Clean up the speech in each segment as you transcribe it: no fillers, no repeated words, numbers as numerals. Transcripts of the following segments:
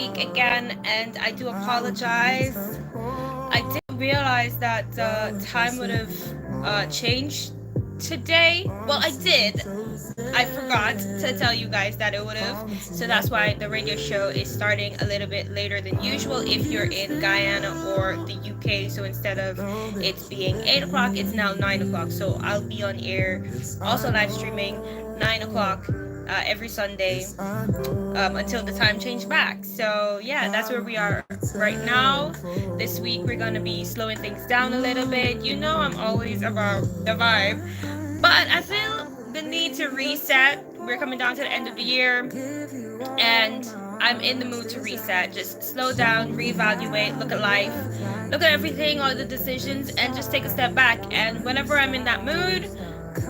week again, and I do apologize. I didn't realize that the time would have changed today. Well, I did. I forgot to tell you guys that it would have. So that's why the radio show is starting a little bit later than usual if you're in Guyana or the UK. So instead of it's being 8 o'clock, it's now 9 o'clock. So I'll be on air, also live streaming 9 o'clock every Sunday until the time change back. So yeah, that's where we are right now. This week we're gonna be slowing things down a little bit. You know, I'm always about the vibe, but I feel the need to reset. We're coming down to the end of the year, and I'm in the mood to reset. Just slow down, reevaluate, look at life, look at everything, all the decisions, and just take a step back. And whenever I'm in that mood,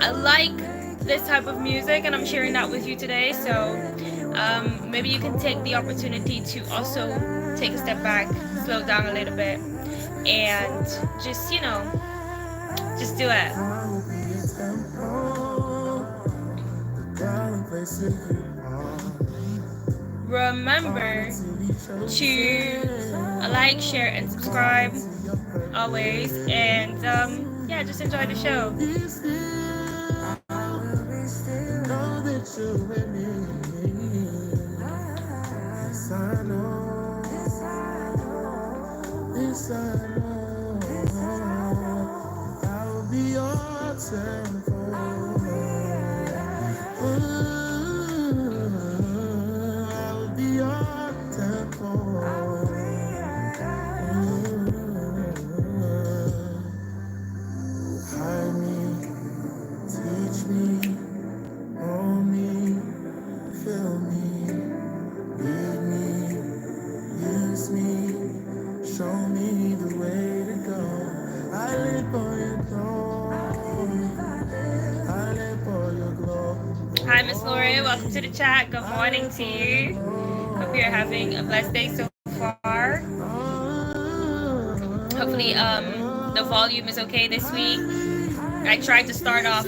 I like this type of music, and I'm sharing that with you today. So maybe you can take the opportunity to also take a step back, slow down a little bit, and just, just do it. Remember to like, share, and subscribe always, and yeah, just enjoy the show. Hi, Miss Lori. Welcome to the chat. Good morning to you. Hope you're having a blessed day so far. Hopefully, the volume is okay this week. I tried to start off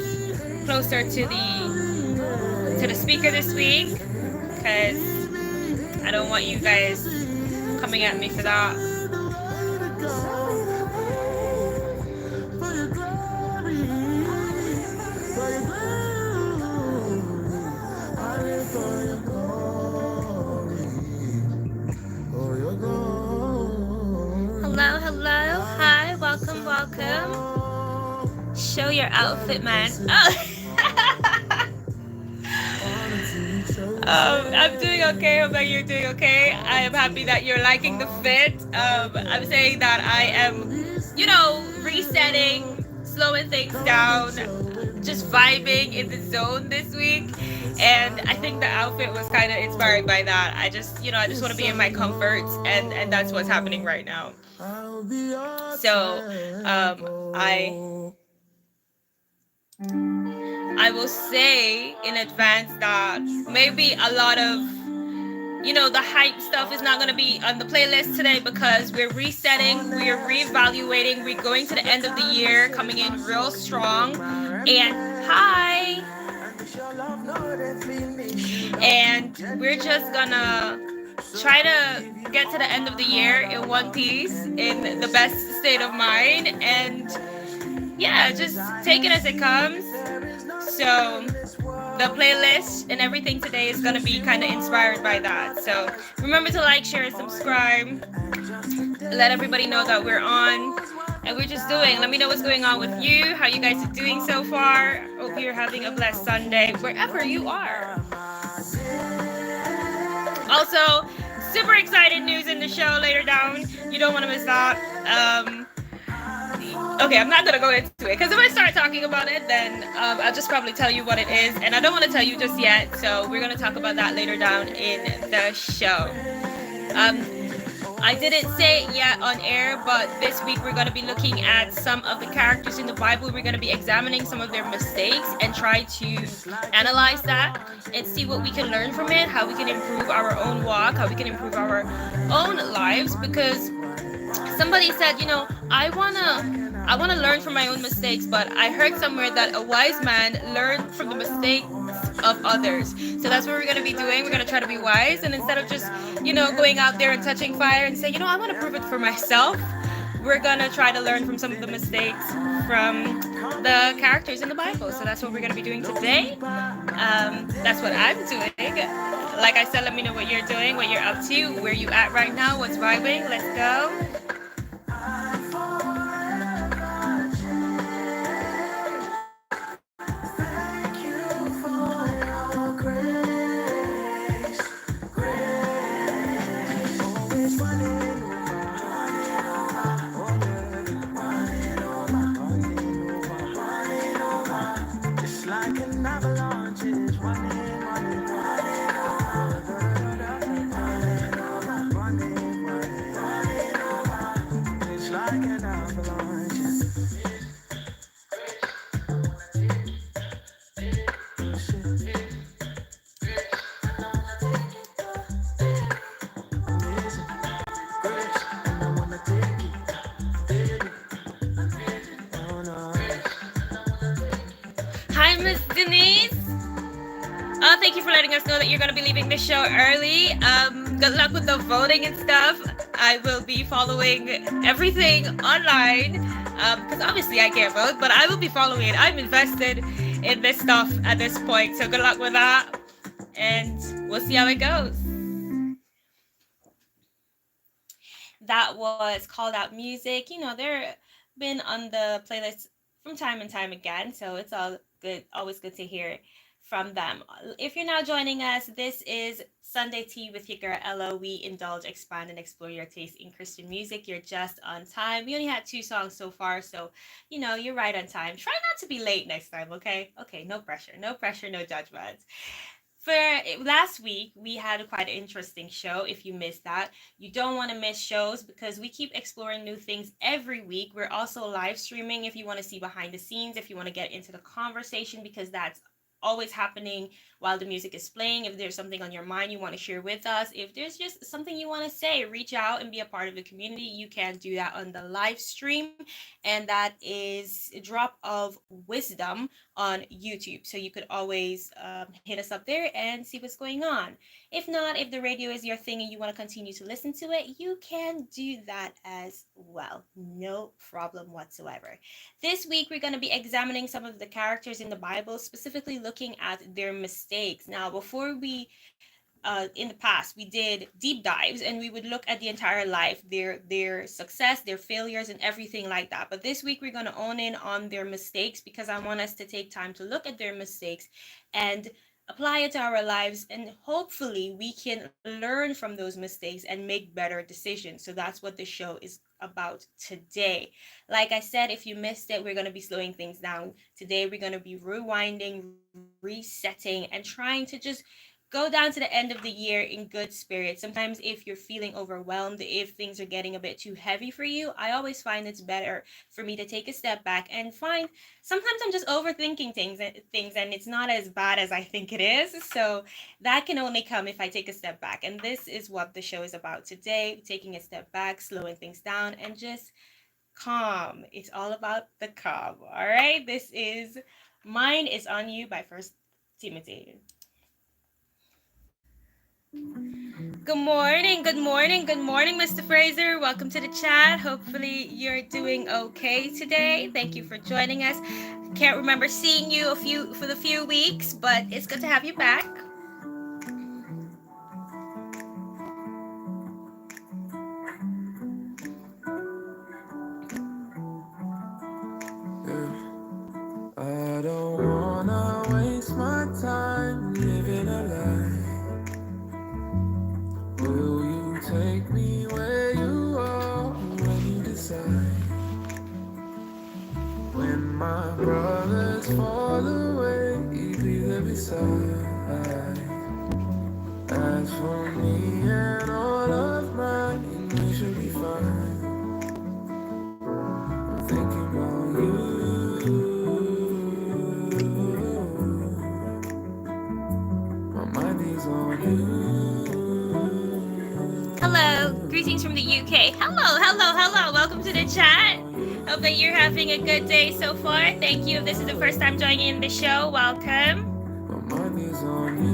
closer to the speaker this week because I don't want you guys coming at me for that. Hello, hi, welcome. Show your outfit, man. I'm doing okay. Hope that you're doing okay. I am happy that you're liking the fit. I'm saying that I am, resetting, slowing things down, just vibing in the zone this week. And I think the outfit was kind of inspired by that. I just want to be in my comforts, and that's what's happening right now. So I will say in advance that maybe a lot of the hype stuff is not going to be on the playlist today because we're resetting, we're reevaluating, we're going to the end of the year, coming in real strong. And hi, and we're just gonna try to get to the end of the year in one piece, in the best state of mind, and yeah, just take it as it comes. So the playlist and everything today is going to be kind of inspired by that. So remember to like, share, and subscribe. Let everybody know that we're on and we're just doing. Let me know what's going on with you, how you guys are doing so far. Hope you're having a blessed Sunday wherever you are. Also, super excited news in the show later down. You don't want to miss that. Okay, I'm not going to go into it because if I start talking about it, then I'll just probably tell you what it is. And I don't want to tell you just yet. So we're going to talk about that later down in the show. I didn't say it yet on air, but this week we're going to be looking at some of the characters in the Bible. We're going to be examining some of their mistakes and try to analyze that and see what we can learn from it, how we can improve our own walk, how we can improve our own lives. Because somebody said, I want to learn from my own mistakes, but I heard somewhere that a wise man learned from the mistakes of others. So that's what we're going to be doing. We're going to try to be wise, and instead of just, going out there and touching fire and say, I want to prove it for myself, we're going to try to learn from some of the mistakes from the characters in the Bible. So that's what we're going to be doing today. That's what I'm doing. Like I said, let me know what you're doing, what you're up to, where you at right now, what's vibing. Let's go. Hi, Miss Denise. Thank you for letting us know that you're going to be leaving the show early. Good luck with the voting and stuff. I will be following everything online because obviously I can't vote, but I will be following it. I'm invested in this stuff at this point, so good luck with that, and we'll see how it goes. That was Called Out Music. They're been on the playlist from time and time again, so it's all good. Always good to hear from them. If you're now joining us, this is Sunday Tea with your girl Ella. We indulge, expand, and explore your taste in Christian music. You're just on time. We only had 2 songs so far, so you're right on time. Try not to be late next time, okay? Okay, no pressure, no judgment. For last week, we had quite an interesting show. If you missed that, you don't want to miss shows because we keep exploring new things every week. We're also live streaming if you want to see behind the scenes, if you want to get into the conversation, because that's always happening while the music is playing. If there's something on your mind you want to share with us, if there's just something you want to say, reach out and be a part of the community. You can do that on the live stream, and that is a Drop of Wisdom on YouTube. So you could always hit us up there and see what's going on. If not, if the radio is your thing and you want to continue to listen to it, you can do that as well. No problem whatsoever. This week, we're going to be examining some of the characters in the Bible, specifically looking at their mistakes. Now, before we in the past, we did deep dives and we would look at the entire life, their success, their failures, and everything like that. But this week, we're going to own in on their mistakes because I want us to take time to look at their mistakes and apply it to our lives, and hopefully we can learn from those mistakes and make better decisions. So that's what the show is about today. Like I said, if you missed it, we're going to be slowing things down. Today, we're going to be rewinding, resetting, and trying to just go down to the end of the year in good spirits. Sometimes if you're feeling overwhelmed, if things are getting a bit too heavy for you, I always find it's better for me to take a step back and find sometimes I'm just overthinking things and it's not as bad as I think it is. So that can only come if I take a step back. And this is what the show is about today, taking a step back, slowing things down, and just calm. It's all about the calm. All right. This is Mine is on You by First Timothy. Good morning, Mr. Fraser. Welcome to the chat. Hopefully you're doing okay today. Thank you for joining us. Can't remember seeing you for the few weeks, but it's good to have you back. I don't wanna waste my time living a lie. Will you take me where you are when you decide? When my brothers fall away, be there beside. As for me and all of mine, we should be fine. I'm thinking about you. My mind is on you. Hello, greetings from the UK. Hello. Welcome to the chat. Hope that you're having a good day so far. Thank you. If this is the first time joining in the show, welcome. My mind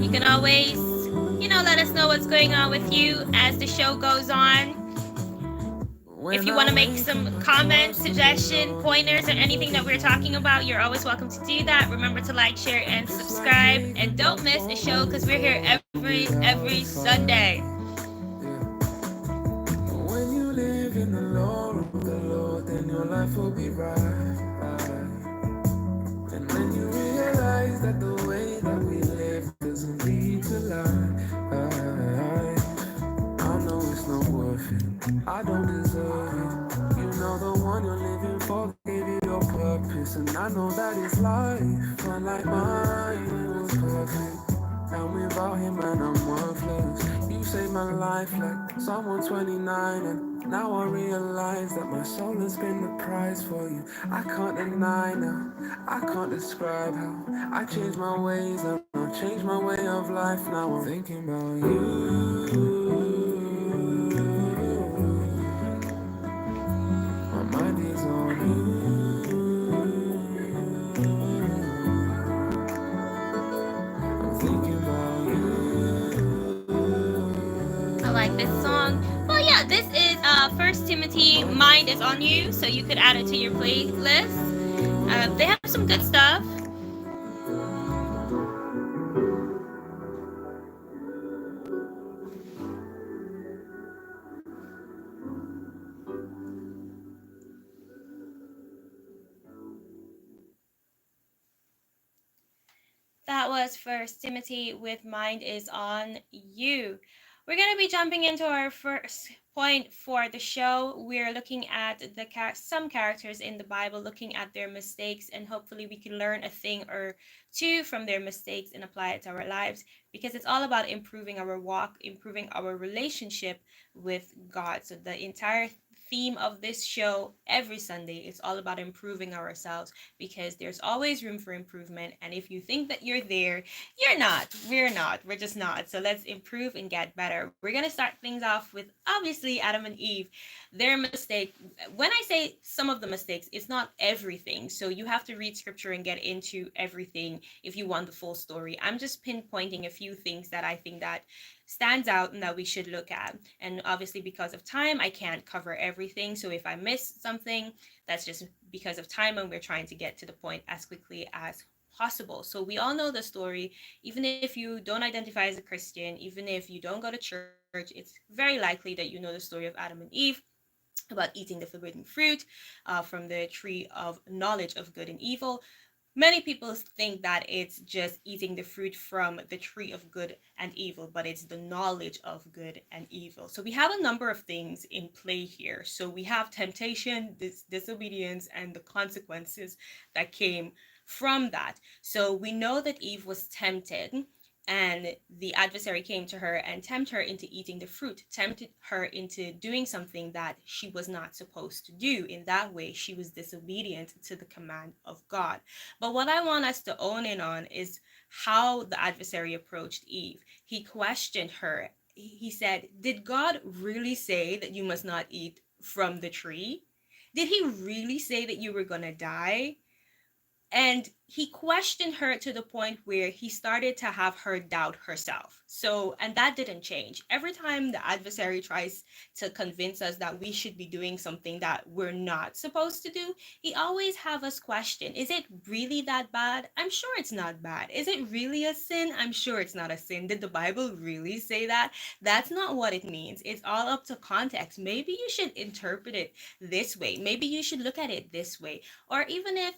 You can always, let us know what's going on with you as the show goes on. If you want to make some comments, suggestion, pointers, or anything that we're talking about, you're always welcome to do that. Remember to like, share, and subscribe. And don't miss a show because we're here every Sunday. When you live in the law of the Lord, then your life will be right. And when you realize that the way that we live doesn't lead to life, I know it's not worth it. I don't deserve it. You know the one you're living for gave you your purpose, and I know that it's life, unlike mine, it was perfect. And without him, man, I'm worthless. You saved my life like someone 29, and now I realize that my soul has been the prize for you. I can't deny now, I can't describe how I changed my ways and I changed my way of life. Now I'm thinking about you. My mind is on you. I'm thinking about you. I like this song. Well, yeah, this is 1 Timothy, Mind is on You, so you could add it to your playlist. They have some good stuff. That was 1 Timothy with Mind is on You. We're going to be jumping into our first point for the show. We're looking at some characters in the Bible, looking at their mistakes, and hopefully we can learn a thing or two from their mistakes and apply it to our lives, because it's all about improving our walk, improving our relationship with God. So the entire theme of this show every Sunday is all about improving ourselves, because there's always room for improvement. And if you think that you're there, you're not. We're just not. So let's improve and get better. We're going to start things off with obviously Adam and Eve, their mistake. When I say some of the mistakes, it's not everything. So you have to read scripture and get into everything if you want the full story. I'm just pinpointing a few things that I think that stands out and that we should look at. And obviously because of time, I can't cover everything. So if I miss something, that's just because of time, and we're trying to get to the point as quickly as possible. So we all know the story. Even if you don't identify as a Christian, even if you don't go to church, it's very likely that you know the story of Adam and Eve, about eating the forbidden fruit from the tree of knowledge of good and evil. Many people think that it's just eating the fruit from the tree of good and evil, but it's the knowledge of good and evil. So we have a number of things in play here. So we have temptation, disobedience, and the consequences that came from that. So we know that Eve was tempted, and the adversary came to her and tempted her into eating the fruit, tempted her into doing something that she was not supposed to do. In that way, she was disobedient to the command of God. But what I want us to own in on is how the adversary approached Eve. He questioned her. He said, "Did God really say that you must not eat from the tree? Did he really say that you were going to die?" And he questioned her to the point where he started to have her doubt herself. So, and that didn't change. Every time the adversary tries to convince us that we should be doing something that we're not supposed to do, he always have us question, is it really that bad? I'm sure it's not bad. Is it really a sin? I'm sure it's not a sin. Did the Bible really say that? That's not what it means. It's all up to context. Maybe you should interpret it this way. Maybe you should look at it this way. Or even if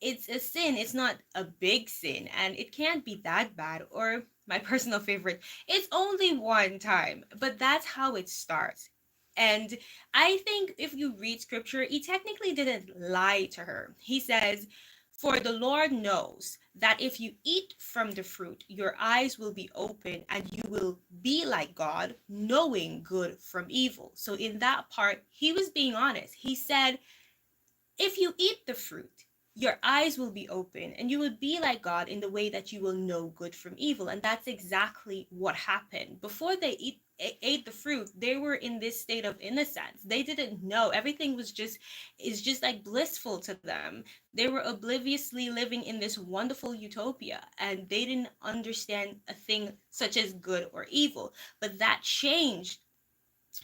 it's a sin, it's not a big sin, and it can't be that bad. Or my personal favorite, it's only one time. But that's how it starts. And I think if you read scripture, he technically didn't lie to her. He says, "For the Lord knows that if you eat from the fruit, your eyes will be open and you will be like God, knowing good from evil." So in that part, he was being honest. He said, if you eat the fruit, your eyes will be open and you will be like God in the way that you will know good from evil. And that's exactly what happened. Before they ate the fruit, they were in this state of innocence. They didn't know. Everything was just is just like blissful to them. They were obliviously living in this wonderful utopia, and they didn't understand a thing such as good or evil. But that changed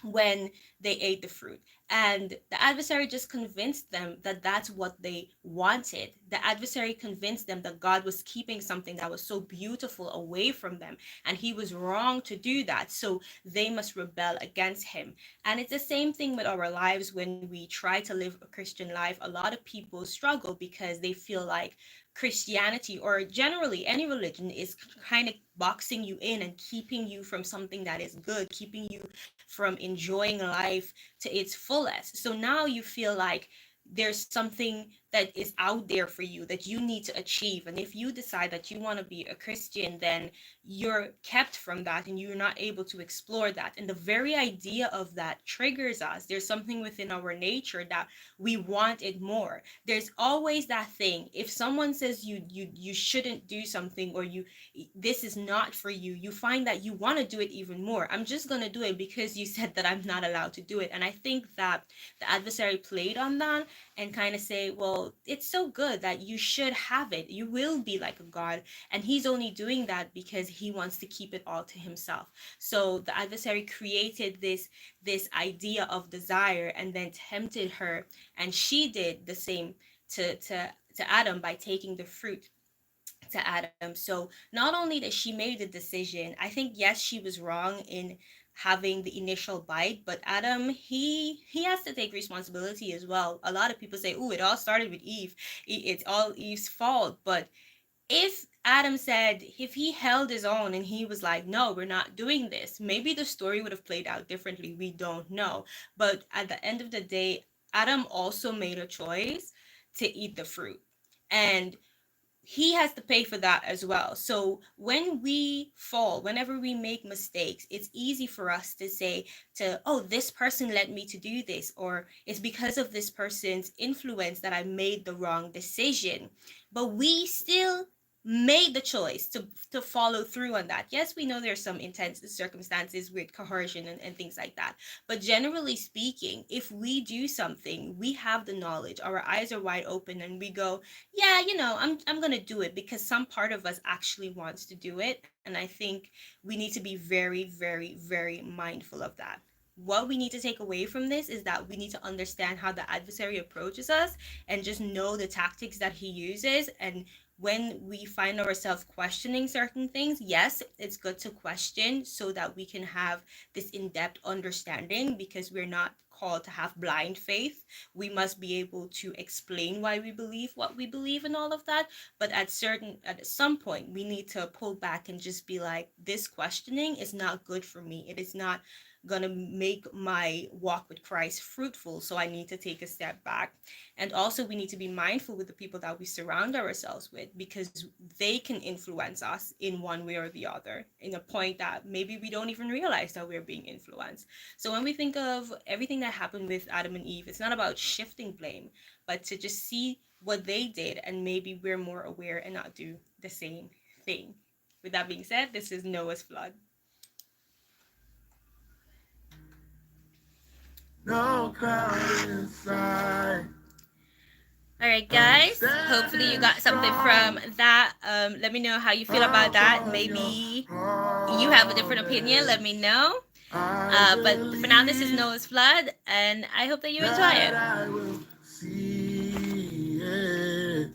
when they ate the fruit, and the adversary just convinced them that that's what they wanted. The adversary convinced them that God was keeping something that was so beautiful away from them, and he was wrong to do that, so they must rebel against him. And it's the same thing with our lives. When we try to live a Christian life, a lot of people struggle because they feel like Christianity, or generally any religion, is kind of boxing you in and keeping you from something that is good, keeping you from enjoying life to its fullest. So now you feel like there's something that is out there for you that you need to achieve. And if you decide that you want to be a Christian, then you're kept from that and you're not able to explore that. And the very idea of that triggers us. There's something within our nature that we want it more. There's always that thing. If someone says you shouldn't do something, or this is not for you, you find that you want to do it even more. I'm just going to do it because you said that I'm not allowed to do it. And I think that the adversary played on that and kind of say, well, it's so good that you should have it. You will be like a god. And he's only doing that because he wants to keep it all to himself. So the adversary created this idea of desire and then tempted her. And she did the same to Adam by taking the fruit to Adam. So not only that she made the decision, I think, yes, she was wrong in having the initial bite, but Adam, he has to take responsibility as well. A lot of people say, oh, it all started with Eve. It's all Eve's fault. But if Adam said, if he held his own and he was like, no, we're not doing this, maybe the story would have played out differently. We don't know. But at the end of the day, Adam also made a choice to eat the fruit. And he has to pay for that as well. So when we fall, whenever we make mistakes, it's easy for us to say oh, this person led me to do this, or it's because of this person's influence that I made the wrong decision. But we still made the choice to follow through on that. Yes, we know there's some intense circumstances with coercion and things like that. But generally speaking, if we do something, we have the knowledge, our eyes are wide open, and we go, yeah, I'm going to do it because some part of us actually wants to do it. And I think we need to be very, very, very mindful of that. What we need to take away from this is that we need to understand how the adversary approaches us and just know the tactics that he uses. And when we find ourselves questioning certain things, yes, it's good to question so that we can have this in-depth understanding, because we're not called to have blind faith. We must be able to explain why we believe what we believe and all of that. But at some point, we need to pull back and just be like, this questioning is not good for me. It is not gonna make my walk with Christ fruitful, so I need to take a step back. And also, we need to be mindful with the people that we surround ourselves with, because they can influence us in one way or the other, in a point that maybe we don't even realize that we're being influenced. So when we think of everything that happened with Adam and Eve, it's not about shifting blame, but to just see what they did, and maybe we're more aware and not do the same thing. With that being said, this is Noah's flood. No cloud inside. All right, guys. Hopefully you got something from that. Let me know how you feel about that. Maybe you have a different opinion. Let me know. But for now, this is Noah's Flood, and I hope that you enjoy it. I will see it.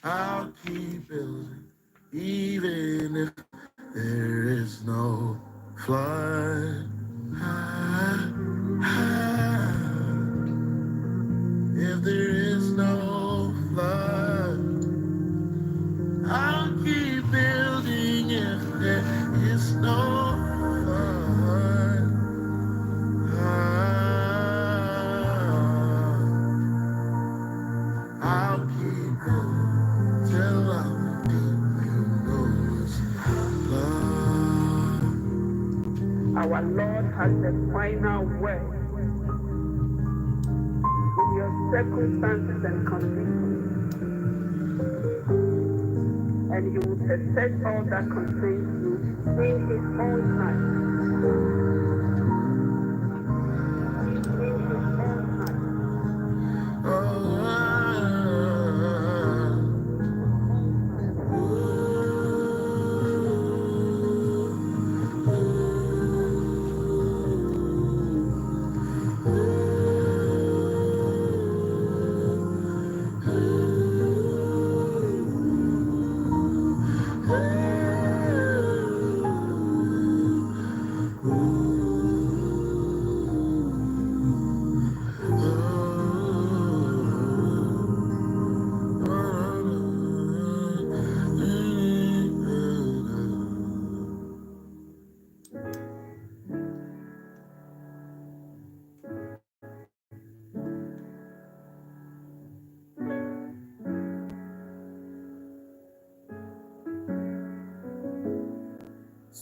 I'll keep building, even if there is no flood. If there is no flood, I'll keep building if there is no flood. I'll keep building till I'm deep in Noah's flood. Our Lord has the final word in your circumstances and conditions, and He will perfect all that concerns you in His own time.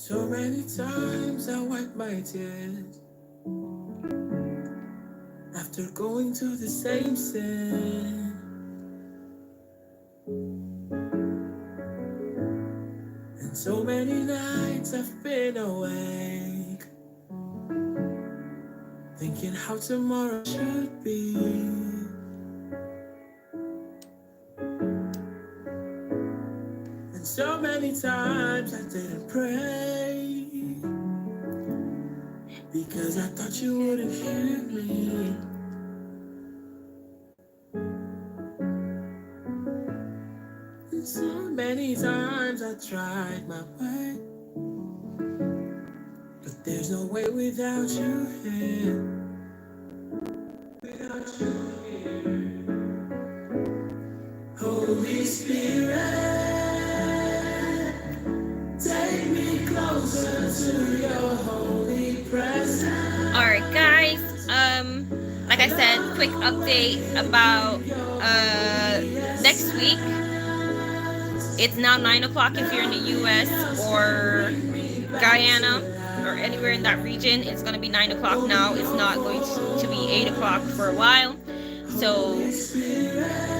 So many times I wipe my tears after going to the same sin. And so many nights I've been awake, thinking how tomorrow should be. And so many times I didn't pray, because I thought you wouldn't hear me. And so many times I tried my way, but there's no way without you here. Without you here. Holy Spirit, take me closer to your holy presence. All right, guys. Like I said, quick update about next week. It's now 9 o'clock if you're in the U.S. or Guyana or anywhere in that region. It's going to be 9 o'clock now. It's not going to be 8 o'clock for a while. So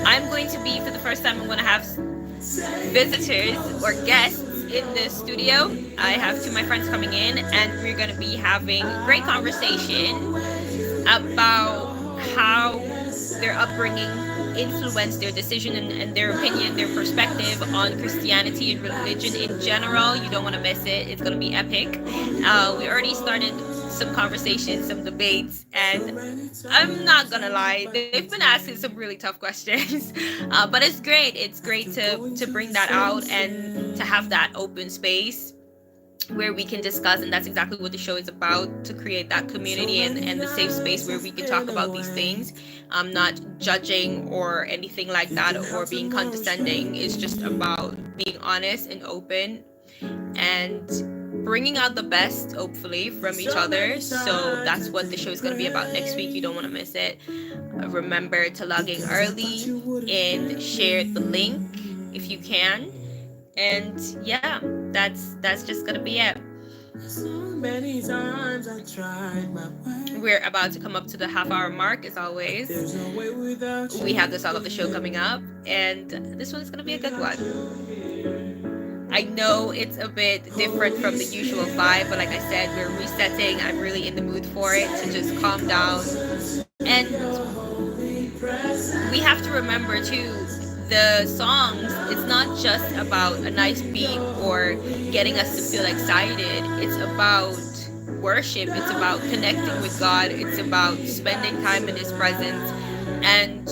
I'm going to be, for the first time, I'm going to have visitors or guests in the studio. I have two of my friends coming in, and we're going to be having a great conversation about how their upbringing influenced their decision and their opinion, their perspective on Christianity and religion in general. You don't want to miss it. It's going to be epic. We already started some conversations, some debates, and I'm not gonna lie, they've been asking some really tough questions, but it's great. It's great to bring that out and to have that open space where we can discuss, and that's exactly what the show is about, to create that community and the safe space where we can talk about these things. I'm not judging or anything like that or being condescending. It's just about being honest and open and bringing out the best, hopefully, from each other. So that's what the show is going to be about next week. You don't want to miss it. Remember to log in early and share the link if you can. And yeah, that's just gonna be it. We're about to come up to the half-hour mark, as always. We have the song of the show coming up, and this one is gonna be a good one. I know it's a bit different from the usual vibe, but like I said, we're resetting. I'm really in the mood for it, to just calm down. And we have to remember too, the songs, it's not just about a nice beat or getting us to feel excited. It's about worship. It's about connecting with God. It's about spending time in His presence. And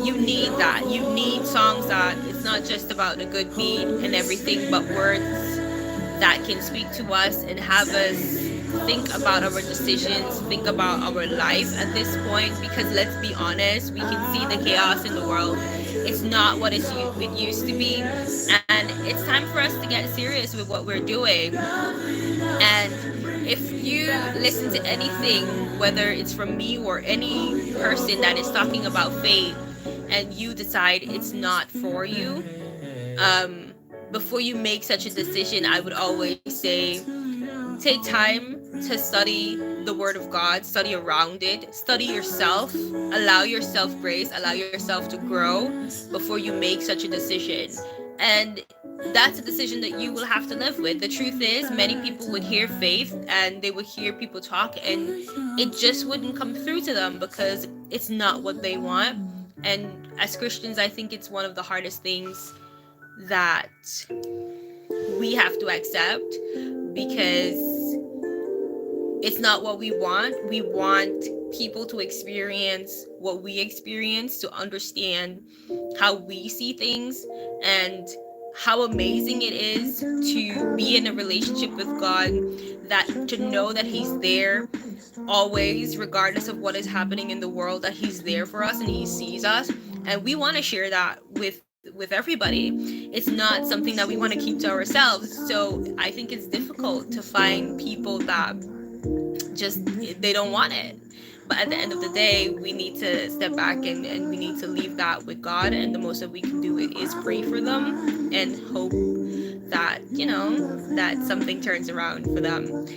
you need that. You need songs that it's not just about a good beat and everything, but words that can speak to us and have us think about our decisions, think about our life at this point. Because let's be honest, we can see the chaos in the world. It's not what it used to be, and it's time for us to get serious with what we're doing. And if you listen to anything, whether it's from me or any person that is talking about faith, and you decide it's not for you, before you make such a decision, I would always say, take time to study the Word of God, study around it, study yourself, allow yourself grace, allow yourself to grow before you make such a decision. And that's a decision that you will have to live with. The truth is, many people would hear faith and they would hear people talk, and it just wouldn't come through to them because it's not what they want. And as Christians, I think it's one of the hardest things that we have to accept, because it's not what we want. We want people to experience what we experience, to understand how we see things and how amazing it is to be in a relationship with God, that to know that He's there always, regardless of what is happening in the world, that He's there for us and He sees us. And we want to share that with everybody. It's not something that we want to keep to ourselves. So I think it's difficult to find people that just, they don't want it. But at the end of the day, we need to step back and we need to leave that with God. And the most that we can do is pray for them and hope that, that something turns around for them.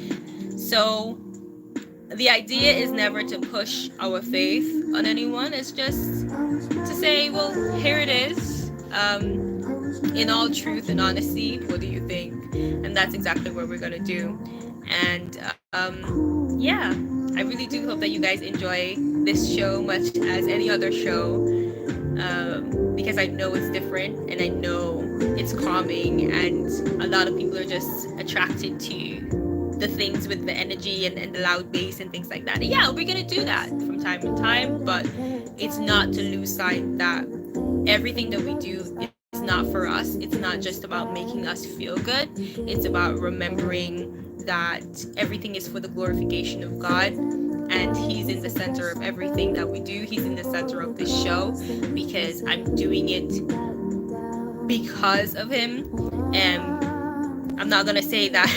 So the idea is never to push our faith on anyone. It's just to say, well, here it is. In all truth and honesty, what do you think? And that's exactly what we're gonna do. And yeah, I really do hope that you guys enjoy this show much as any other show, because I know it's different and I know it's calming, and a lot of people are just attracted to the things with the energy and the loud bass and things like that. And yeah, we're gonna do that from time to time, but it's not to lose sight that everything that we do is not for us. It's not just about making us feel good. It's about remembering that everything is for the glorification of God, and He's in the center of everything that we do. He's in the center of this show because I'm doing it because of Him. And I'm not gonna say that,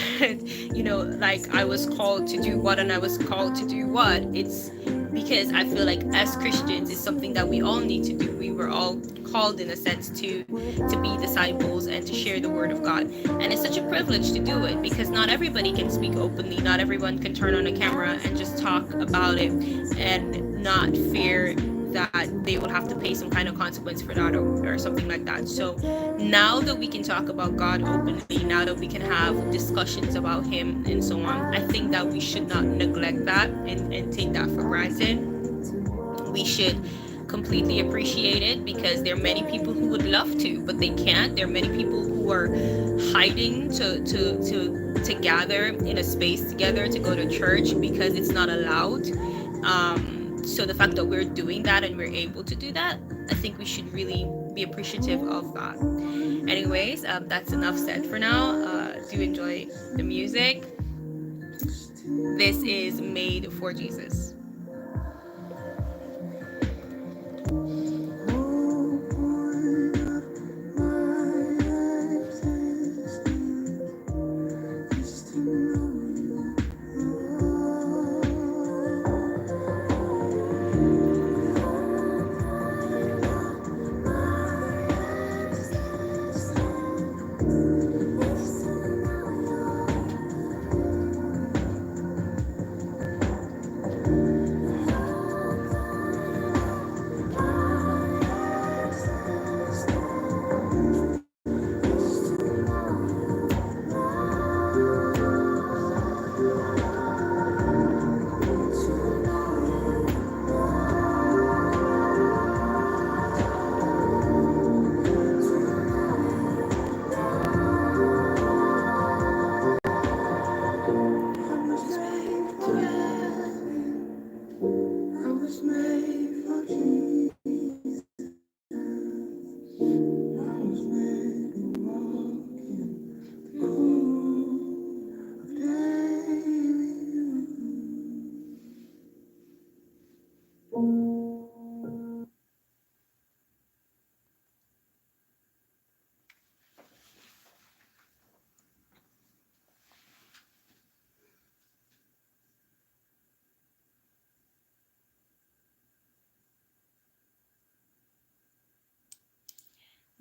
like I was called to do what and I was called to do what. It's because I feel like as Christians, it's something that we all need to do. We were all called in a sense to be disciples and to share the word of God. And it's such a privilege to do it because not everybody can speak openly. Not everyone can turn on a camera and just talk about it and not fear that they will have to pay some kind of consequence for that, or something like that. So now that we can talk about God openly, now that we can have discussions about Him and so on, I think that we should not neglect that and take that for granted. We should completely appreciate it because there are many people who would love to, but they can't. There are many people who are hiding to gather in a space together, to go to church, because it's not allowed. So the fact that we're doing that and we're able to do that, I think we should really be appreciative of that. Anyways, that's enough said for now. Do enjoy the music. This is Made for Jesus.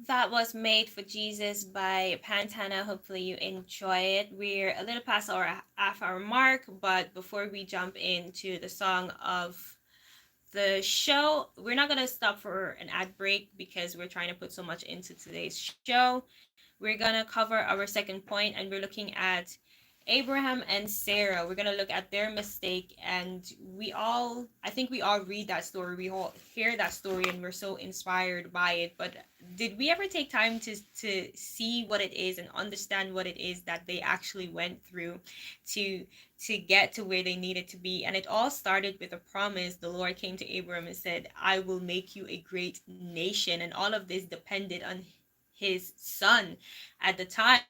That was Made for Jesus by Pantana. Hopefully you enjoy it. We're a little past our half hour mark, but before we jump into the song of the show, we're not going to stop for an ad break because we're trying to put so much into today's show. We're going to cover our second point, and we're looking at Abraham and Sarah. We're going to look at their mistake, and I think we all read that story. We all hear that story and we're so inspired by it. But did we ever take time to see what it is and understand what it is that they actually went through to get to where they needed to be? And it all started with a promise. The Lord came to Abraham and said, I will make you a great nation. And all of this depended on his son. At the time,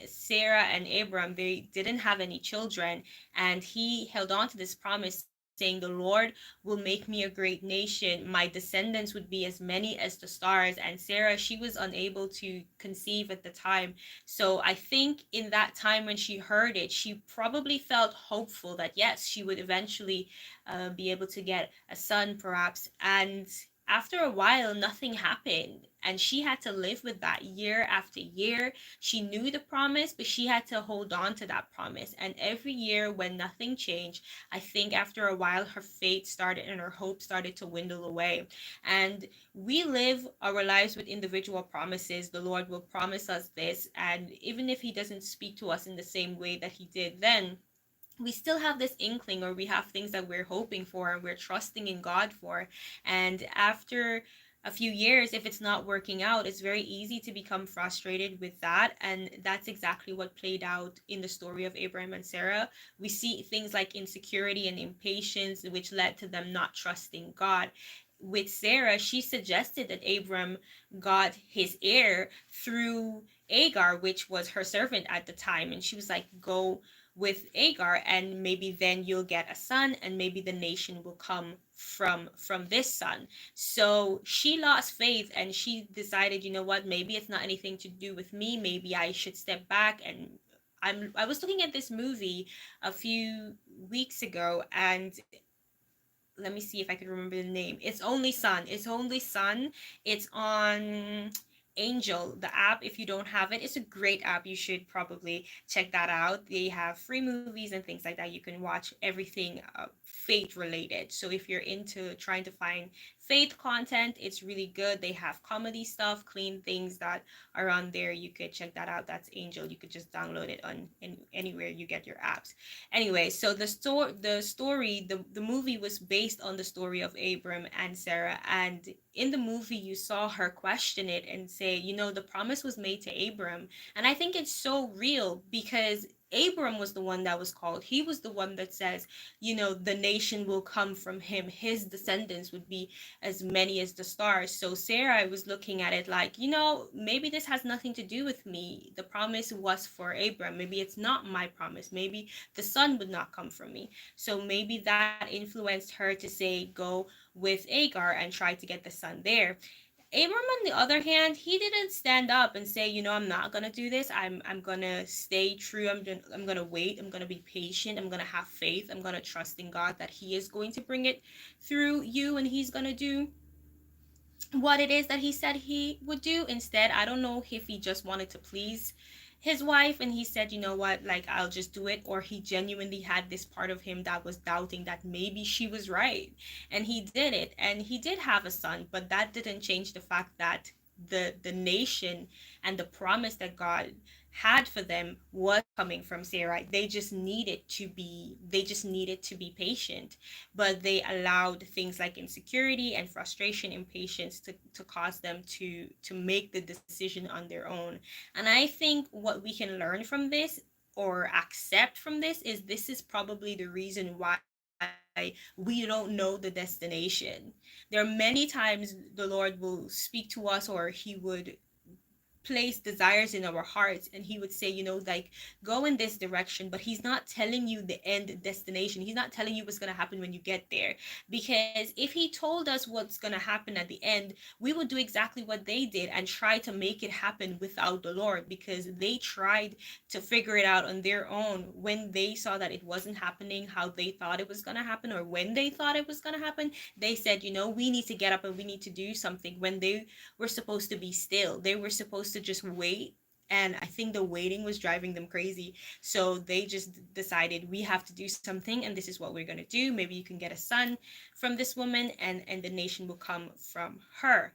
Sarah and Abram, they didn't have any children, and he held on to this promise, saying, the Lord will make me a great nation. My descendants would be as many as the stars. And Sarah, she was unable to conceive at the time. So I think in that time when she heard it, she probably felt hopeful that yes, she would eventually be able to get a son perhaps. And after a while, nothing happened. And she had to live with that year after year. She knew the promise, but she had to hold on to that promise. And every year, when nothing changed, I think after a while, her faith started and her hope started to dwindle away. And we live our lives with individual promises. The Lord will promise us this. And even if He doesn't speak to us in the same way that He did then, we still have this inkling, or we have things that we're hoping for and we're trusting in God for. And after a few years, if it's not working out, it's very easy to become frustrated with that. And that's exactly what played out in the story of Abraham and Sarah. We see things like insecurity and impatience, which led to them not trusting God. With Sarah, she suggested that Abram got his heir through Agar, which was her servant at the time. And she was like, go with Agar, and maybe then you'll get a son, and maybe the nation will come from this son. So she lost faith, and she decided, you know what, maybe it's not anything to do with me. Maybe I should step back. And I was looking at this movie a few weeks ago, and let me see if I could remember the name. It's Only Son. It's Only Son. It's on Angel, the app. If you don't have it, it's a great app. You should probably check that out. They have free movies and things like that. You can watch everything faith related. So if you're into trying to find faith content, it's really good. They have comedy stuff, clean things that are on there. You could check that out. That's Angel. You could just download it on anywhere you get your apps. Anyway, so the movie was based on the story of Abram and Sarah. And in the movie, you saw her question it and say, you know, the promise was made to Abram. And I think it's so real, because Abram was the one that was called. He was the one that says, you know, the nation will come from him. His descendants would be as many as the stars. So Sarah was looking at it like, you know, maybe this has nothing to do with me. The promise was for Abram. Maybe it's not my promise. Maybe the son would not come from me. So maybe that influenced her to say, go with Agar and try to get the son there. Abram, on the other hand, he didn't stand up and say, you know, I'm not gonna do this. I'm gonna stay true. I'm gonna wait. I'm gonna be patient. I'm gonna have faith. I'm gonna trust in God that He is going to bring it through you, and He's gonna do what it is that he said he would do. Instead, I don't know if he just wanted to please his wife and he said, you know what, like, I'll just do it, or he genuinely had this part of him that was doubting that maybe she was right, and he did it, and he did have a son. But that didn't change the fact that the nation and the promise that God had for them was coming from Sarah. They just needed to be patient, but they allowed things like insecurity and frustration, impatience to cause them to make the decision on their own. And I think what we can learn from this, or accept from this is probably the reason why we don't know the destination. There are many times the Lord will speak to us, or He would place desires in our hearts, and He would say, you know, like, go in this direction, but He's not telling you the end destination. He's not telling you what's going to happen when you get there. Because if He told us what's going to happen at the end, we would do exactly what they did and try to make it happen without the Lord, because they tried to figure it out on their own when they saw that it wasn't happening how they thought it was going to happen, or when they thought it was going to happen. They said, you know, we need to get up and we need to do something, when they were supposed to be still. They were supposed to just wait. And I think the waiting was driving them crazy. So they just decided, we have to do something, and this is what we're going to do. Maybe you can get a son from this woman, and the nation will come from her.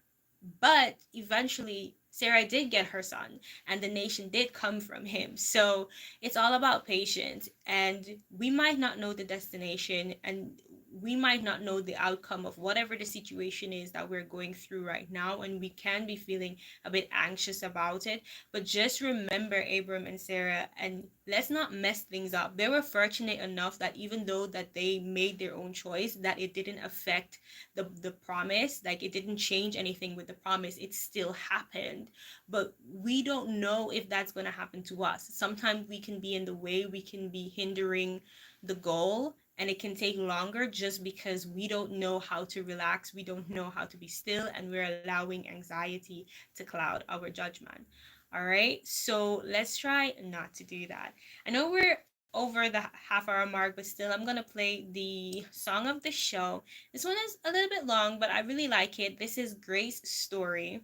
But eventually, Sarah did get her son, and the nation did come from him. So it's all about patience. And we might not know the destination, and we might not know the outcome of whatever the situation is that we're going through right now, and we can be feeling a bit anxious about it. But just remember Abram and Sarah, and let's not mess things up. They were fortunate enough that even though that they made their own choice, that it didn't affect the promise. Like, it didn't change anything with the promise. It still happened. But we don't know if that's going to happen to us. Sometimes we can be in the way, we can be hindering the goal, and it can take longer just because we don't know how to relax, we don't know how to be still, and we're allowing anxiety to cloud our judgment. All right, so let's try not to do that. I know we're over the half-hour mark, but still, I'm gonna play the song of the show. This one is a little bit long, but I really like it. This is Grace Story,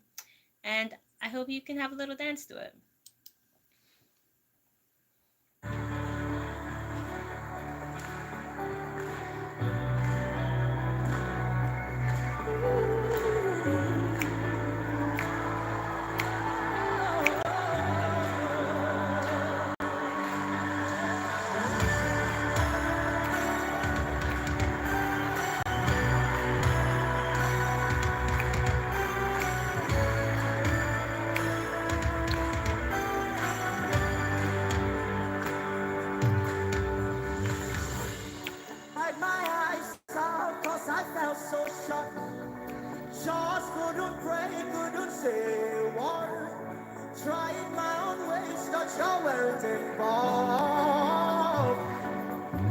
and I hope you can have a little dance to it. Hide my eyes out, cause I felt so shocked. Just couldn't pray, couldn't say a word. Trying my own ways, not your weren't involved.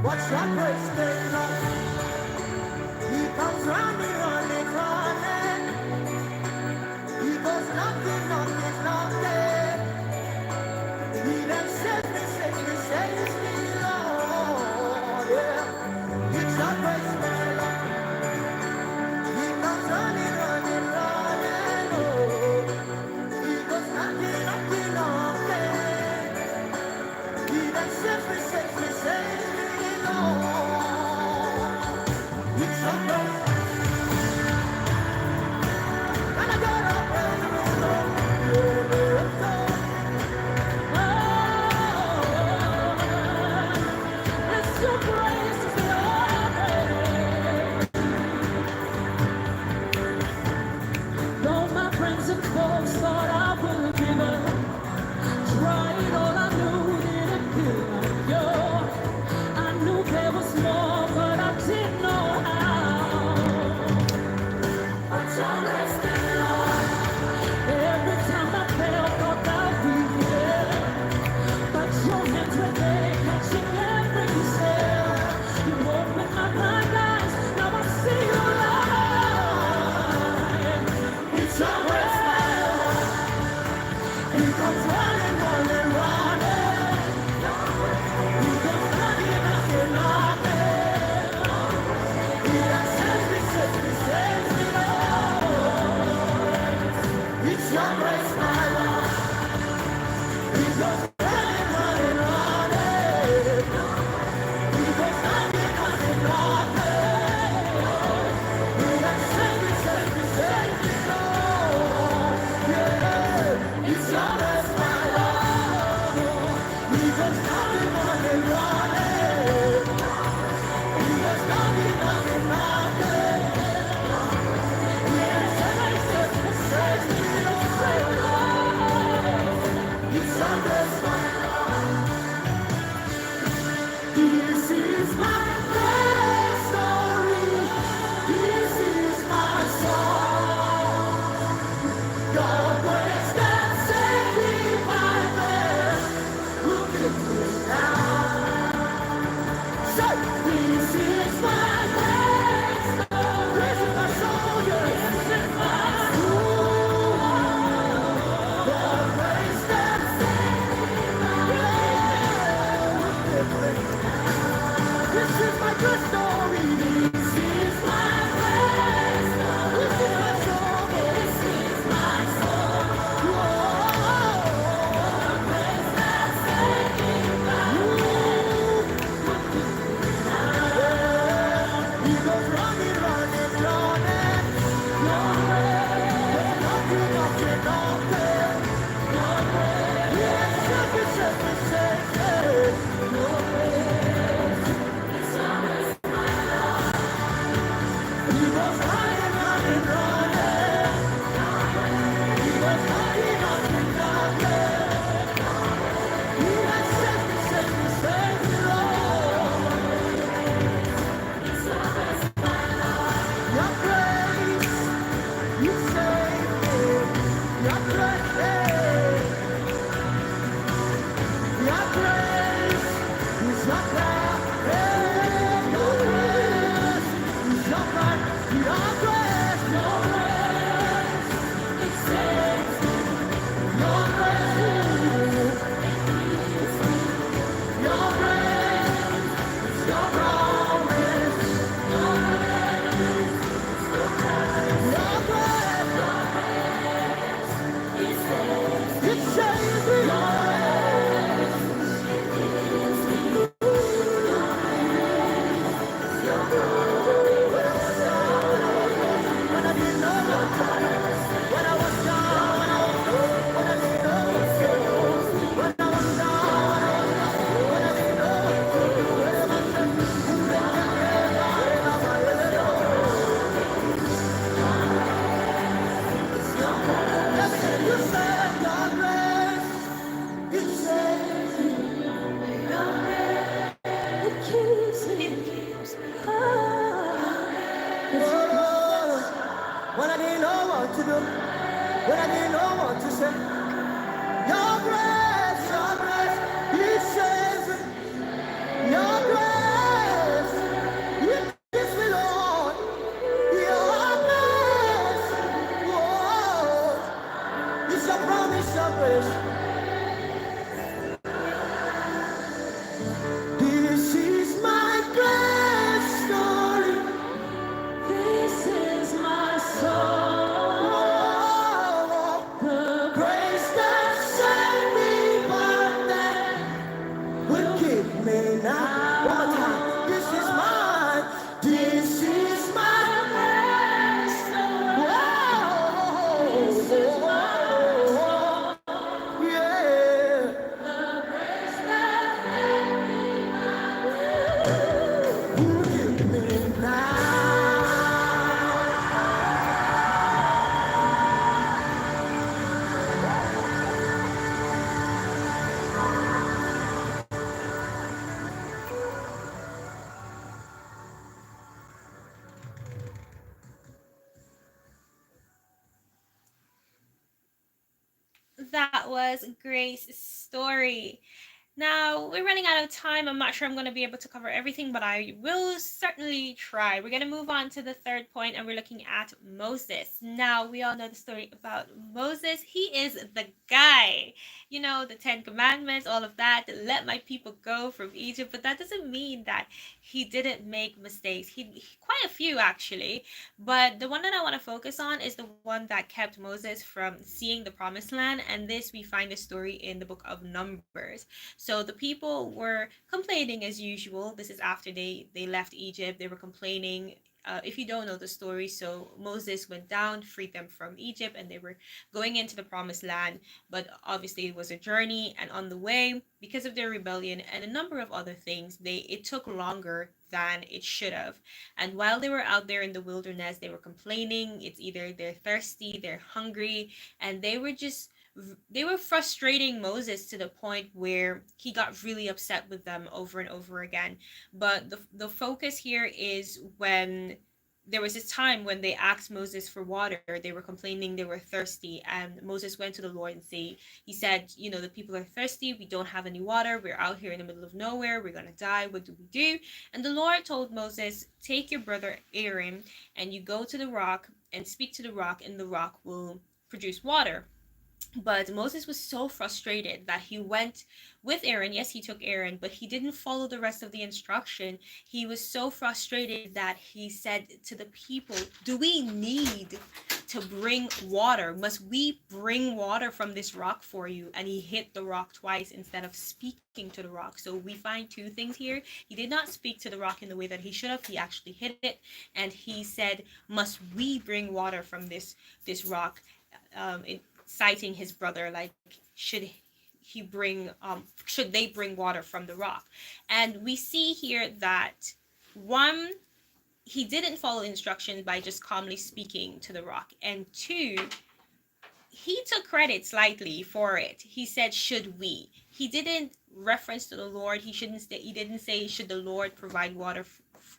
But your grace came up. He comes running, running, running. He goes knocking, knocking, knocking. He then saves me, Lord. Yeah. It's your grace, my Lord. He comes running, running, running. Oh, he goes knocking, knocking, knocking. He then saves me, Lord. It's your grace. And I got up and it's your grace, though my friends and folks thought I would give up, tried all I knew didn't feel like you. I knew there was more, but I didn't know how. But your grace, Lord, every time I fell, thought I'd be here. But your hands were there, catching every step. You opened my blind eyes, now I see your light. It's your grace, my Lord. He comes running, running, running. He comes running, knocking, knocking. He that saves me, Lord. It's your grace, my Lord. He goes running, running, running. He goes knocking, knocking, knocking. He that saves me, Lord. Yeah. It's your grace, my Lord. He goes knocking, knocking, running. He goes knocking, knocking, knocking. He that saves me, Lord. It's your grace, my This is my grace story. This is my song. Your grace that saved me by then. Look at me now. Say, this is my grace story. This is my song. This is my song. Your grace that saved me by then. Look at me. This is my good story. This is my grace story. This is my song. This is my song. Whoa. Grace that saved me by then. He goes running, running, running. Your grace. Knocking, knocking, knocking. Your grace. Yeah, shake it, shake it, shake it. Your grace. He was running, running, running. He was running, running, running. He had saved me, saved me, saved me, Lord. to do when I didn't know what to say. Your grace, it saves me. Your grace, it gives me, Lord. Your grace, whoa, it's a promise of grace. This is my grace story. This is my song. The grace that saved me back then will keep me now. One more time. This is mine. This is my grace story. This is my song. Yeah. The grace that will keep me now. That was Grace's story. Now, we're running out of time. I'm not sure I'm going to be able to cover everything, but I will certainly try. We're going to move on to the third point, and we're looking at Moses. Now, we all know the story about Moses. He is the guy. You know, the 10 Commandments, all of that. Let my people go from Egypt. But that doesn't mean that he didn't make mistakes. He quite a few, actually. But the one that I want to focus on is the one that kept Moses from seeing the promised land. And this, we find the story in the book of Numbers. So the people were complaining as usual. This is after they left Egypt. They were complaining. If you don't know the story, so Moses went down, freed them from Egypt, and they were going into the promised land. But obviously it was a journey, and on the way, because of their rebellion and a number of other things, it took longer than it should have. And while they were out there in the wilderness, they were complaining. It's either they're thirsty, they're hungry, and they were frustrating Moses to the point where he got really upset with them over and over again. But the focus here is when there was this time when they asked Moses for water. They were complaining, they were thirsty, and Moses went to the Lord and he said, you know, the people are thirsty, we don't have any water, we're out here in the middle of nowhere, we're gonna die, what do we do? And the Lord told Moses, take your brother Aaron and you go to the rock and speak to the rock, and the rock will produce water. But Moses was so frustrated that he went with Aaron. Yes, he took Aaron, but he didn't follow the rest of the instruction. He was so frustrated that he said to the people, do we need to bring water? Must we bring water from this rock for you? And he hit the rock twice instead of speaking to the rock. So we find two things here. He did not speak to the rock in the way that he should have. He actually hit it. And he said, must we bring water from this rock? Citing his brother, like should they bring water from the rock? And we see here that one, he didn't follow instructions by just calmly speaking to the rock, and two, he took credit slightly for it. He said, should we? He didn't reference to the Lord. He didn't say, should the Lord provide water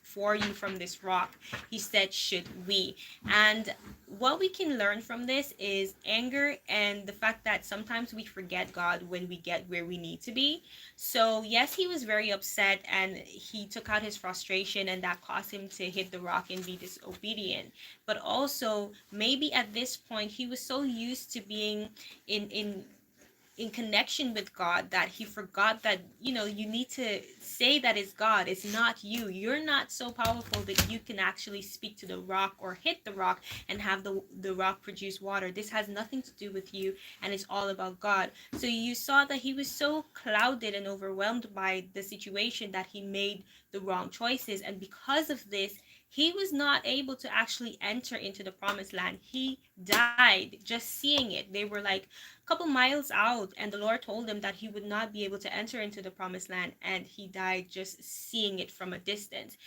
for you from this rock? He said, should we? And what we can learn from this is anger and the fact that sometimes we forget God when we get where we need to be. So yes, he was very upset and he took out his frustration, and that caused him to hit the rock and be disobedient. But also maybe at this point he was so used to being in connection with God that he forgot that, you know, you need to say that it's God, it's not you. You're not so powerful that you can actually speak to the rock or hit the rock and have the rock produce water. This has nothing to do with you, and it's all about God. So you saw that he was so clouded and overwhelmed by the situation that he made the wrong choices, and because of this, he was not able to actually enter into the promised land. He died just seeing it. They were like a couple miles out, and the Lord told him that he would not be able to enter into the promised land, and he died just seeing it from a distance.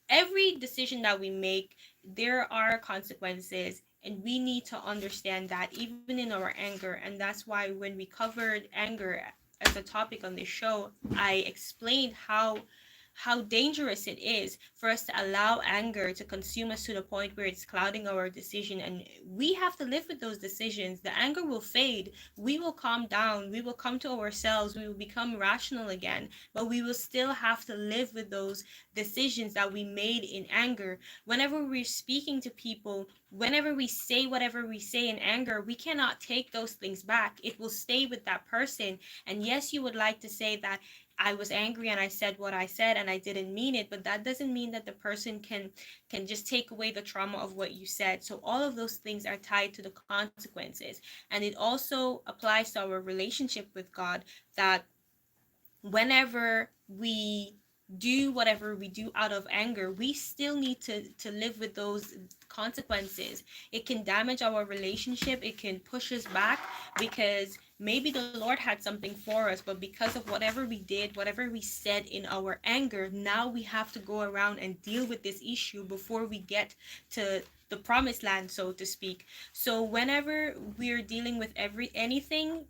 Every decision that we make, there are consequences, and we need to understand that even in our anger. And that's why when we covered anger as a topic on this show, I explained how how dangerous it is for us to allow anger to consume us to the point where it's clouding our decision, and we have to live with those decisions. The anger will fade, we will calm down, we will come to ourselves, we will become rational again, but we will still have to live with those decisions that we made in anger. Whenever we're speaking to people, whenever we say whatever we say in anger, we cannot take those things back. It will stay with that person. And yes, you would like to say that I was angry and I said what I said and I didn't mean it, but that doesn't mean that the person can just take away the trauma of what you said. So all of those things are tied to the consequences. And it also applies to our relationship with God, that whenever we do whatever we do out of anger, we still need to live with those consequences. It can damage our relationship, it can push us back, because maybe the Lord had something for us, but because of whatever we did, whatever we said in our anger, now we have to go around and deal with this issue before we get to the promised land, so to speak. So whenever we're dealing with anything,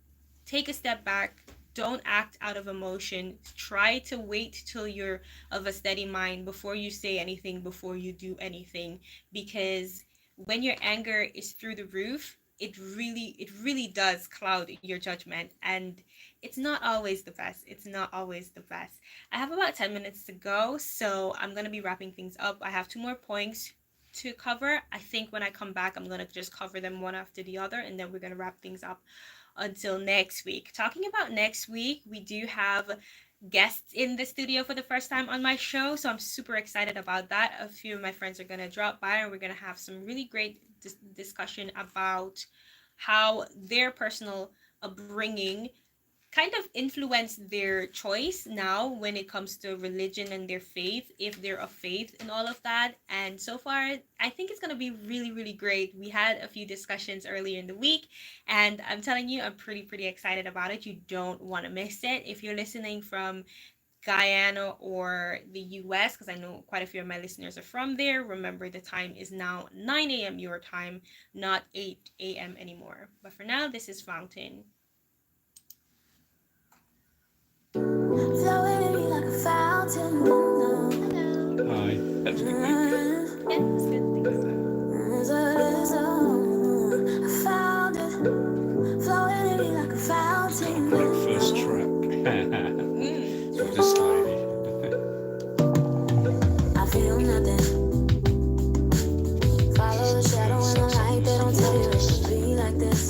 take a step back. Don't act out of emotion. Try to wait till you're of a steady mind before you say anything, before you do anything, because when your anger is through the roof, it really does cloud your judgment, and it's not always the best. It's not always the best. I have about 10 minutes to go, so I'm going to be wrapping things up. I have 2 more points to cover. I think when I come back, I'm going to just cover them one after the other, and then we're going to wrap things up until next week. Talking about next week, we do have guests in the studio for the first time on my show, so I'm super excited about that. A few of my friends are going to drop by, and we're going to have some really great discussion about how their personal upbringing kind of influence their choice now when it comes to religion and their faith, if they're of faith and all of that. And so far, I think it's going to be really great. We had a few discussions earlier in the week, and I'm telling you, I'm pretty excited about it. You don't want to miss it. If you're listening from Guyana or the US, because I know quite a few of my listeners are from there, remember the time is now 9 a.m. your time, not 8 a.m. anymore. But for now, this is Fountain. Flowing in me like a fountain. Hi, that's good. Yeah, it's good. I found it. Flowing in me like a fountain. Great first track. So this lady. I feel nothing. Follow the shadow and the light. They don't tell you it should be like this.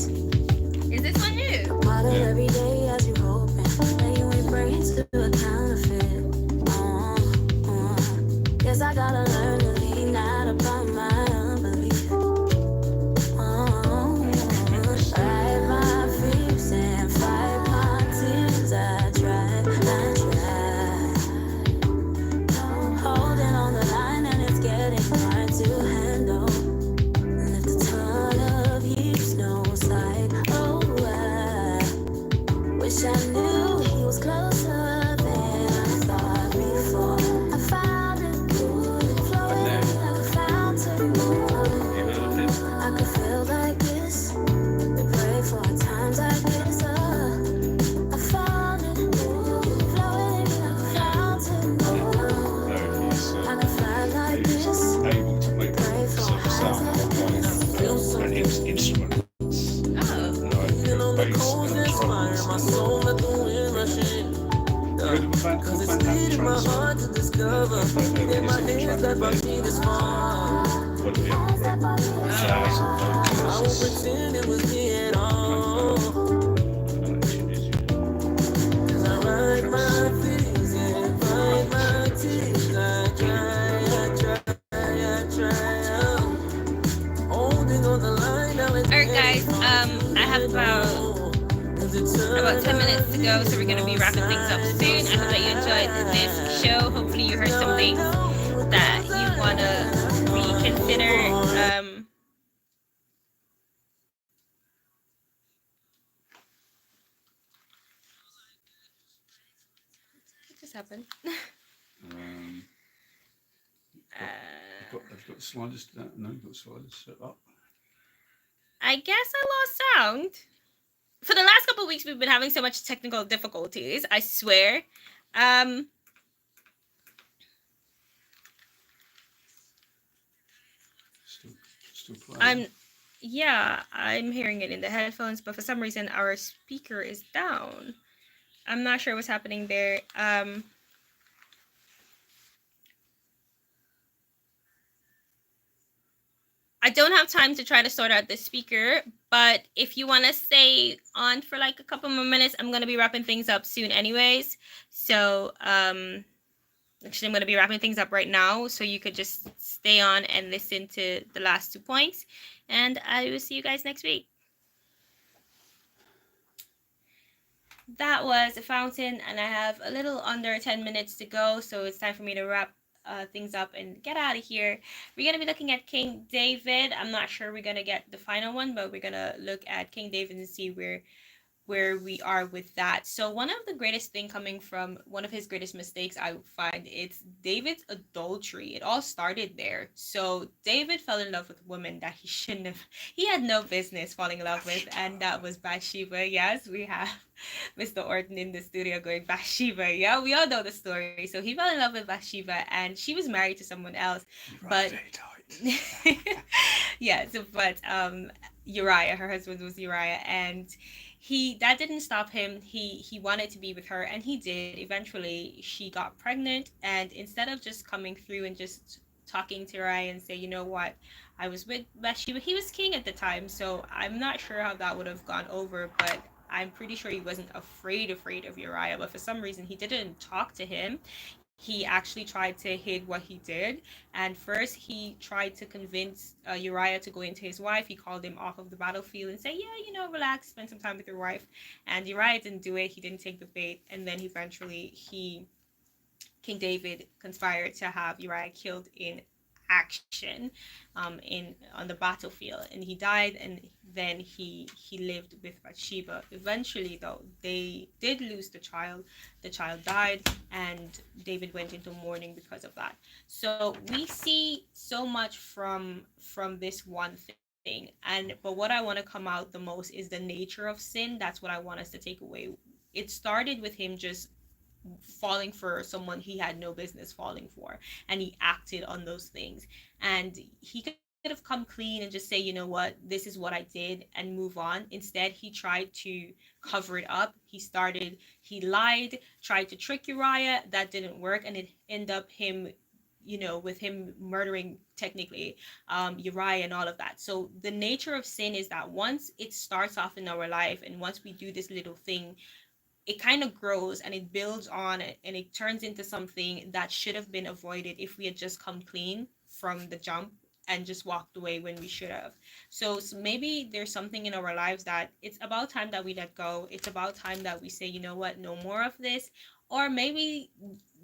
Is this one new? Part of every day as you hoping. And you ain't brains to a counterfeit. Guess I gotta learn to lean out about my unbelief. Hide my fears and fight my tears. I try. Holding on the line and it's getting hard to handle. And if the ton of years knows like, oh, I wish I knew he was closer than I thought before. I found it, flowing like a fountain. I could feel like this. We pray for times like this. I found it, flowing like a fountain. I could fly like this. Able to make Pray for sort of sound and instruments. Oh. Like bass and drums. my soul let the wind rush in. Cause it's needed my heart to discover. In my hands that brought me this far. But yeah, jazz and I won't vocals. pretend it was me at all. Cause I write my feelings and fight my tears. I try. Holding on the line now it's Alright guys, I have about 10 minutes to go, so we're going to be wrapping things up soon. I hope that you enjoyed this show. Hopefully you heard some things that you want to reconsider. What just happened? I've got the sliders. No, you've got the sliders set up. I guess I lost sound. For the last couple of weeks, we've been having so much technical difficulties. I swear. Still playing. I'm hearing it in the headphones, but for some reason our speaker is down. I'm not sure what's happening there. I don't have time to try to sort out the speaker, but if you want to stay on for like a couple more minutes, I'm going to be wrapping things up soon anyways. So, actually, I'm going to be wrapping things up right now, so you could just stay on and listen to the last 2 points, and I will see you guys next week. That was a fountain, and I have a little under 10 minutes to go, so it's time for me to wrap things up and get out of here. We're going to be looking at King David. I'm not sure we're going to get the final one, but we're going to look at King David and see where we are with that. So one of the greatest thing coming from one of his greatest mistakes, I find, it's David's adultery. It all started there. So David fell in love with a woman that he shouldn't have. He had no business falling in love with, and that was Bathsheba. Yes, we have Mr. Orton in the studio going, Bathsheba. Yeah, we all know the story. So he fell in love with Bathsheba, and she was married to someone else. But yeah, so but Uriah, her husband was Uriah, and that didn't stop him. He wanted to be with her, and he did. Eventually she got pregnant, and instead of just coming through and just talking to Uriah and say, you know what, I was with Bathsheba, he was king at the time, so I'm not sure how that would have gone over, but I'm pretty sure he wasn't afraid of Uriah. But for some reason he didn't talk to him. He actually tried to hide what he did. And first he tried to convince Uriah to go into his wife. He called him off of the battlefield and say, yeah, you know, relax, spend some time with your wife. And Uriah didn't do it. He didn't take the bait. And then eventually King David conspired to have Uriah killed in action on the battlefield, and he died, and then he lived with Bathsheba. Eventually though, they did lose the child died, and David went into mourning because of that. So we see so much from this one thing, but what I want to come out the most is the nature of sin. That's what I want us to take away. It started with him just falling for someone he had no business falling for, and he acted on those things, and he could have come clean and just say, you know what, this is what I did, and move on. Instead he tried to cover it up. He lied, tried to trick Uriah. That didn't work, and it ended up him, you know, with him murdering technically Uriah and all of that. So the nature of sin is that once it starts off in our life, and once we do this little thing, it kind of grows and it builds on it, and it turns into something that should have been avoided if we had just come clean from the jump and just walked away when we should have. So maybe there's something in our lives that it's about time that we let go. It's about time that we say, you know what, no more of this. Or maybe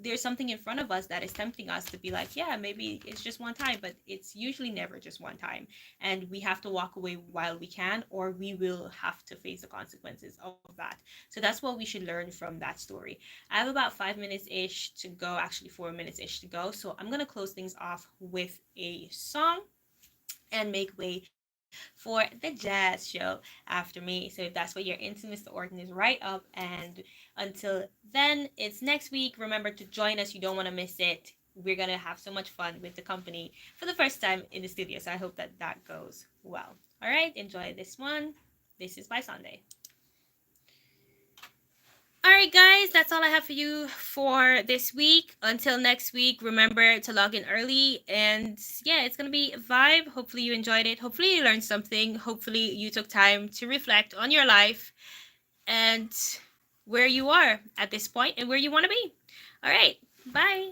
there's something in front of us that is tempting us to be like, yeah, maybe it's just one time, but it's usually never just one time. And we have to walk away while we can, or we will have to face the consequences of that. So that's what we should learn from that story. I have about 5 minutes-ish to go, actually 4 minutes-ish to go. So I'm going to close things off with a song and make way for the jazz show after me. So if that's what you're into, Mr. Orton is right up. And until then, it's next week. Remember to join us. You don't want to miss it. We're going to have so much fun with the company for the first time in the studio. So I hope that that goes well. All right, enjoy this one. This is by Sunday. All right, guys, that's all I have for you for this week. Until next week, remember to log in early. And yeah, it's going to be a vibe. Hopefully you enjoyed it. Hopefully you learned something. Hopefully you took time to reflect on your life and where you are at this point and where you want to be. All right, bye.